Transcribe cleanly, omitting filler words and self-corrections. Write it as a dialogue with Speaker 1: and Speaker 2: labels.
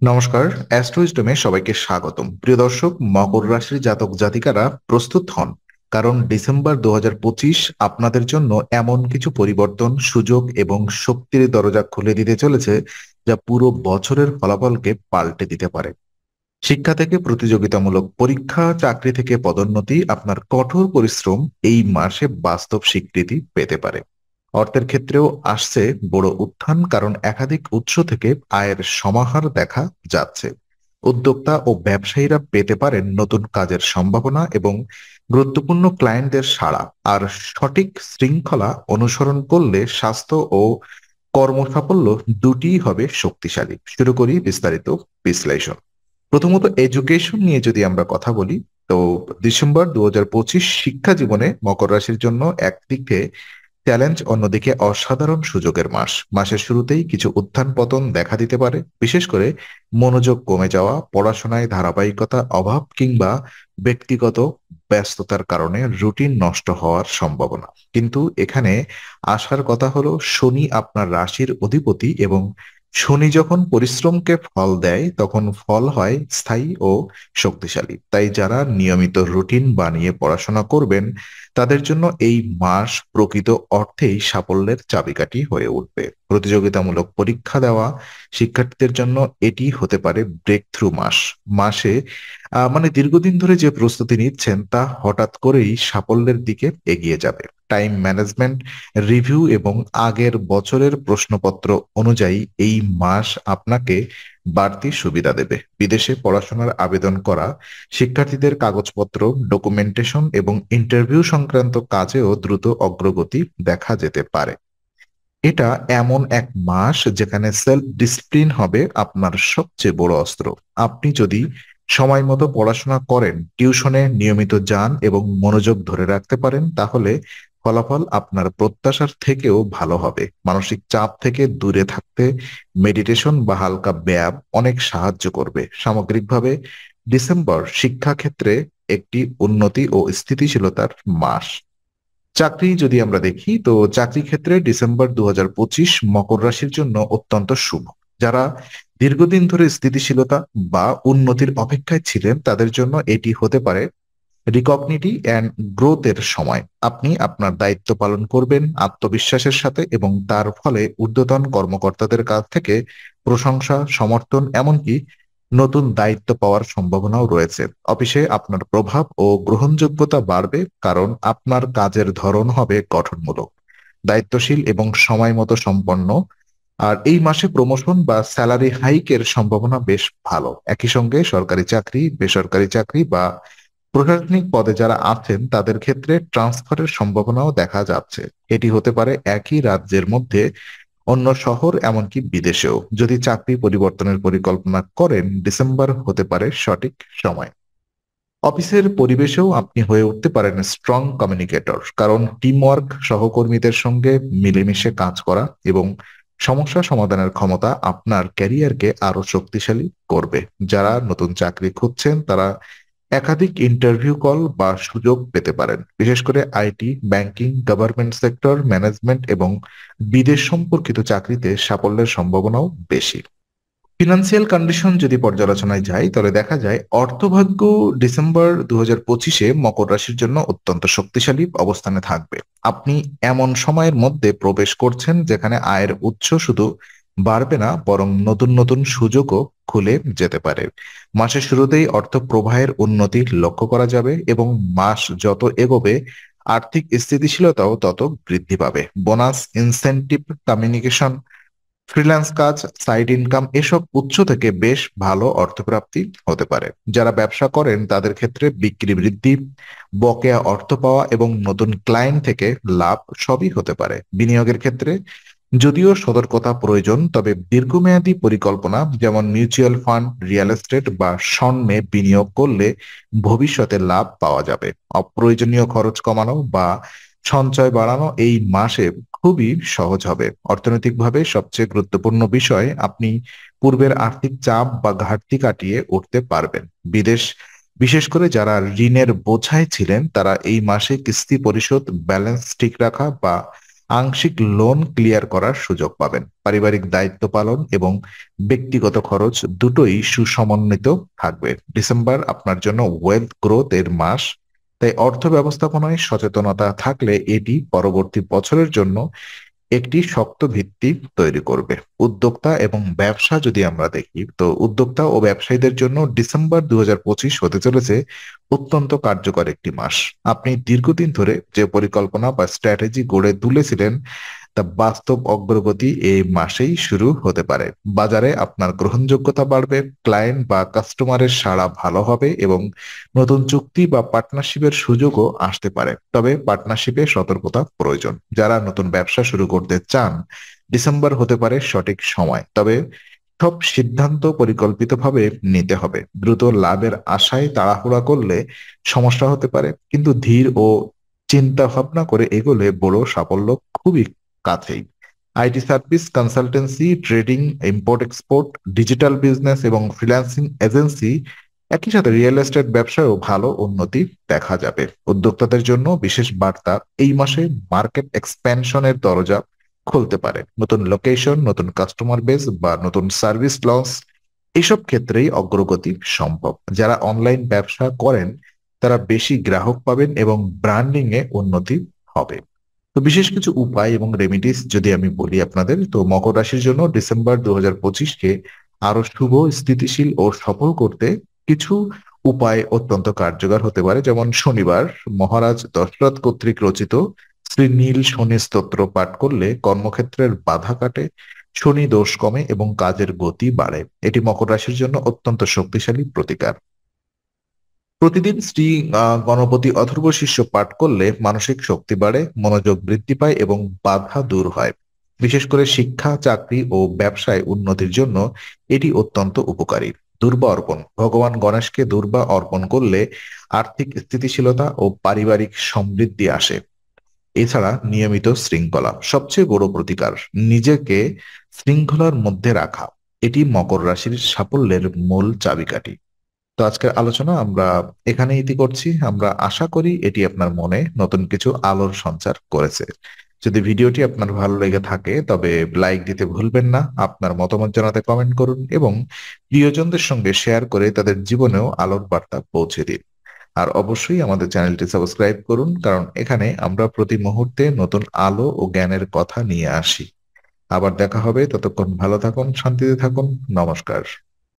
Speaker 1: নমস্কার, অ্যাস্ট্রোইজডমে সবাইকে স্বাগতম। প্রিয় দর্শক, মকর রাশির জাতক জাতিকারা প্রস্তুত হন, কারণ ডিসেম্বর 2025 আপনাদের জন্য এমন কিছু পরিবর্তন, সুযোগ এবং শক্তির দরজা খুলে দিতে চলেছে যা পুরো বছরের ফলাফলকে পাল্টে দিতে পারে। শিক্ষা থেকে প্রতিযোগিতামূলক পরীক্ষা, চাকরি থেকে পদোন্নতি, আপনার কঠোর পরিশ্রম এই মাসে বাস্তব স্বীকৃতি পেতে পারে। অর্থের ক্ষেত্রেও আসছে বড় উত্থান, কারণ একাধিক উৎস থেকে আয়ের সমাহার দেখা যাচ্ছে। উদ্যোক্তা ও ব্যবসায়ীরা পেতে পারেন নতুন কাজের সম্ভাবনা এবং গুরুত্বপূর্ণ ক্লায়েন্টদের সাড়া। আর সঠিক শৃঙ্খলা অনুসরণ করলে স্বাস্থ্য ও কর্মসাফল্য দুটিই হবে শক্তিশালী। শুরু করি বিস্তারিত বিশ্লেষণ। প্রথমত এডুকেশন নিয়ে যদি আমরা কথা বলি, তো ডিসেম্বর 2025 শিক্ষা জীবনে মকর রাশির জন্য একদিকে চ্যালেঞ্জ, অন্যদিকে অসাধারণ সুযোগের মাস। মাসের শুরুতেই কিছু উত্থান পতন দেখা দিতে পারে, বিশেষ করে মনোযোগ কমে যাওয়া, পড়াশোনায় ধারাবাহিকতা অভাব কিংবা ব্যক্তিগত ব্যস্ততার কারণে রুটিন নষ্ট হওয়ার সম্ভাবনা। কিন্তু এখানে আসার কথা হলো, শনি আপনার রাশির অধিপতি এবং শনি যখন পরিশ্রমকে ফল দেয় তখন ফল হয় স্থায়ী ও শক্তিশালী। তাই যারা নিয়মিত রুটিন বানিয়ে পড়াশোনা করবেন তাদের জন্য এই মাস প্রকৃত অর্থেই সাফল্যের চাবিকাঠি হয়ে উঠবে। প্রতিযোগিতামূলক পরীক্ষা দেওয়া শিক্ষার্থীদের জন্য এটি হতে পারে ব্রেক থ্রু মাস। মাসে মানে দীর্ঘদিন ধরে যে প্রস্তুতি নিচ্ছেন তা হঠাৎ করেই সাফল্যের দিকে এগিয়ে যাবে। টাইম ম্যানেজমেন্ট, রিভিউ এবং আগের বছরের প্রশ্নপত্র অনুযায়ী এই মাস আপনাকে বাড়তি সুবিধা দেবে। বিদেশে পড়াশোনার আবেদন করা শিক্ষার্থীদের কাগজপত্র, ডকুমেন্টেশন এবং ইন্টারভিউ সংক্রান্ত কাজেও দ্রুত অগ্রগতি দেখা যেতে পারে। এটা এমন এক মাস যেখানে সেলফ ডিসিপ্লিন হবে আপনার সবচেয়ে বড় অস্ত্র। আপনি যদি সময় মতো পড়াশোনা করেন, টিউশনে নিয়মিত যান এবং মনোযোগ ধরে রাখতে পারেন, তাহলে ফলাফল আপনার প্রত্যাশার থেকেও ভালো হবে। মানসিক চাপ থেকে দূরে থাকতে মেডিটেশন বা হালকা ব্যায়াম অনেক সাহায্য করবে। সামগ্রিকভাবে ডিসেম্বর শিক্ষাক্ষেত্রে একটি উন্নতি ও স্থিতিশীলতার মাস। চাকরি যদি আমরা দেখি, তো চাকরি ক্ষেত্রে ডিসেম্বর 2025 মকর রাশির জন্য অত্যন্ত শুভ। যারা দীর্ঘদিন ধরে স্থিতিশীলতা বা উন্নতির অপেক্ষায় ছিলেন তাদের জন্য এটি হতে পারে রিকগনিটি অ্যান্ড গ্রোথের সময়। আপনি আপনার দায়িত্ব পালন করবেন আত্মবিশ্বাসের সাথে এবং তার ফলে ঊর্ধ্বতন কর্মকর্তাদের কাছ থেকে প্রশংসা, সমর্থন, এমনকি নতুন দায়িত্ব পাওয়ার সম্ভাবনাও রয়েছে। অফিসে আপনার প্রভাব ও গ্রহণযোগ্যতা বাড়বে, কারণ আপনার কাজের ধরন হবে গঠনমূলক, দায়িত্বশীল এবং সময় মতো সম্পন্ন। আর এই মাসে প্রমোশন বা স্যালারি হাইকের সম্ভাবনা বেশ ভালো। একই সঙ্গে সরকারি চাকরি, বেসরকারি চাকরি বা প্রশাসনিক পদে যারা আছেন তাদের ক্ষেত্রে ট্রান্সফারের সম্ভাবনাও দেখা যাচ্ছে। এটি হতে পারে একই রাজ্যের মধ্যে অন্য শহর, এমনকি বিদেশেও। যদি চাকরি পরিবর্তনের পরিকল্পনা করেন, ডিসেম্বর হতে পারে সঠিক সময়। অফিসের পরিবেশেও আপনি হয়ে উঠতে পারেন স্ট্রং কমিউনিকেটর, কারণ টিমওয়ার্ক, সহকর্মীদের সঙ্গে মিলেমিশে কাজ করা এবং সমস্যা সমাধানের ক্ষমতা আপনার ক্যারিয়ারকে আরো শক্তিশালী করবে। যারা নতুন চাকরি খুঁজছেন তারা একাধিক ইন্টারভিউ কল বা সুযোগ পেতে পারেন, বিশেষ করে IT, banking, government sector, management এবং বিদেশ সম্পর্কিত চাকরিতে সাফল্যের সম্ভাবনাও বেশি। ফিনান্সিয়াল কন্ডিশন যদি পর্যালোচনায় যাই, তাহলে দেখা যায় অর্থভাগ্য ডিসেম্বর 2025 মকর রাশির জন্য অত্যন্ত শক্তিশালী অবস্থানে থাকবে। আপনি এমন সময়ের মধ্যে প্রবেশ করছেন যেখানে আয়ের উৎস শুধু বাড়বে না, বরং নতুন নতুন সুযোগও খুলে যেতে পারে। মাসের শুরুতেই অর্থ প্রবাহের উন্নতি লক্ষ্য করা যাবে এবং মাস যত এগোবে আর্থিক স্থিতিশীলতাও তত বৃদ্ধি পাবে। বোনাস, ইনসেনটিভ, কমিউনিকেশন, ফ্রিল্যান্স কাজ, সাইড ইনকাম এসব উৎস থেকে বেশ ভালো অর্থপ্রাপ্তি হতে পারে। যারা ব্যবসা করেন তাদের ক্ষেত্রে বিক্রি বৃদ্ধি, বকেয়া অর্থ পাওয়া এবং নতুন ক্লায়েন্ট থেকে লাভ সবই হতে পারে। বিনিয়োগের ক্ষেত্রে যদিও সতর্কতা প্রয়োজন, তবে দীর্ঘমেয়াদী পরিকল্পনা যেমন মিউচুয়াল ফান্ড, রিয়েল এস্টেট বা স্বর্ণে বিনিয়োগ করলে ভবিষ্যতে লাভ পাওয়া যাবে। অপ্রয়োজনীয় খরচ কমানো বা সঞ্চয় বাড়ানো এই মাসে খুবই সহজ হবে। অর্থনৈতিকভাবে সবচেয়ে গুরুত্বপূর্ণ বিষয়, আপনি পূর্বের আর্থিক চাপ বা ঘাটতি কাটিয়ে উঠতে পারবেন। বিদেশ, বিশেষ করে যারা ঋণের বোঝায় ছিলেন, তারা এই মাসে কিস্তি পরিশোধ, ব্যালেন্স ঠিক রাখা বা আংশিক লোন ক্লিয়ার করার সুযোগ পাবেন। পারিবারিক দায়িত্ব পালন এবং ব্যক্তিগত খরচ দুটোই সুসমন্বিত থাকবে। ডিসেম্বর আপনার জন্য ওয়েলথ গ্রোথ এর মাস, তাই অর্থ ব্যবস্থাপনায় সচেতনতা থাকলে এটি পরবর্তী বছরের জন্য একটি শক্ত ভিত্তি তৈরি করবে। উদ্যোক্তা এবং ব্যবসা যদি আমরা দেখি, তো উদ্যোক্তা ও ব্যবসায়ীদের জন্য ডিসেম্বর 2025 হতে চলেছে অত্যন্ত কার্যকর একটি মাস। আপনি দীর্ঘদিন ধরে যে পরিকল্পনা বা স্ট্র্যাটেজি গড়ে তুলেছিলেন তা বাস্তব অগ্রগতি এই মাসেই শুরু হতে পারে। বাজারে আপনার গ্রহণযোগ্যতা বাড়বে, ক্লায়েন্ট বা কাস্টমারের সাড়া ভালো হবে এবং নতুন চুক্তি বা পার্টনারশিপের সুযোগও আসতে পারে। তবে পার্টনারশিপে সতর্কতা প্রয়োজন। যারা নতুন ব্যবসা শুরু করতে চান, ডিসেম্বর হতে পারে সঠিক সময়, তবে সব সিদ্ধান্ত পরিকল্পিতভাবে নিতে হবে। দ্রুত লাভের আশায় তাড়াহুড়া করলে সমস্যা হতে পারে, কিন্তু ধীর ও চিন্তা ভাবনা করে এগোলে বড় সাফল্য খুবই কাছেই। IT service, consultancy, trading, import export, digital business এবং ফ্রিল্যান্সিং এজেন্সি, একই সাথে রিয়েল এস্টেট ব্যবসায়ও ভালো উন্নতি দেখা যাবে। উদ্যোক্তাদের জন্য বিশেষ বার্তা, এই মাসে মার্কেট এক্সপ্যানশনের দরজা খুলতে পারে। নতুন লোকেশন, নতুন কাস্টমার বেস বা নতুন সার্ভিস লঞ্চ, এইসব ক্ষেত্রেই অগ্রগতি সম্ভব। যারা অনলাইন ব্যবসা করেন তারা বেশি গ্রাহক পাবেন এবং ব্র্যান্ডিং এ উন্নতি হবে। তো বিশেষ কিছু উপায় এবং রেমিডিস যদি আমি বলি আপনাদের, তো মকর রাশির জন্য ডিসেম্বর 2025-কে আরো শুভ, স্থিতিশীল ও সফল করতে কিছু উপায় অত্যন্ত কার্যকর হতে পারে। যেমন শনিবার মহারাজ দশরথ কর্তৃক রচিত শ্রী নীল শনি স্তোত্র পাঠ করলে কর্মক্ষেত্রের বাধা কাটে, শনি দোষ কমে এবং কাজের গতি বাড়ে। এটি মকর রাশির জন্য অত্যন্ত শক্তিশালী প্রতিকার। প্রতিদিন শ্রী গণপতি অথর্ব শীর্ষ পাঠ করলে মানসিক শক্তি বাড়ে, মনোযোগ বৃদ্ধি পায় এবং বাধা দূর হয়। বিশেষ করে শিক্ষা, চাকরি ও ব্যবসায় উন্নতির জন্য এটি অত্যন্ত উপকারী। দুর্বা অর্পণ, ভগবান গণেশকে দুর্বা অর্পণ করলে আর্থিক স্থিতিশীলতা ও পারিবারিক সমৃদ্ধি আসে। এছাড়া নিয়মিত শৃঙ্খলা সবচেয়ে বড় প্রতিকার। নিজেকে শৃঙ্খলার মধ্যে রাখা, এটি মকর রাশির সাফল্যের মূল চাবিকাঠি। তো আজকের আলোচনা আমরা এখানে ইতি করছি। আমরা আশা করি এটি আপনার মনে নতুন কিছু আলোর সঞ্চার করেছে। যদি ভিডিওটি আপনার ভালো লেগে থাকে তবে লাইক দিতে ভুলবেন না, আপনার মতামত জানাতে কমেন্ট করুন এবং প্রিয়জনদের সঙ্গে শেয়ার করে তাদের জীবনেও আলোর বার্তা পৌঁছে দিন। আর অবশ্যই আমাদের চ্যানেলটি সাবস্ক্রাইব করুন, কারণ এখানে আমরা প্রতি মুহূর্তে নতুন আলো ও জ্ঞানের কথা নিয়ে আসি। আবার দেখা হবে, ততক্ষণ ভালো থাকুন, শান্তিতে থাকুন। নমস্কার।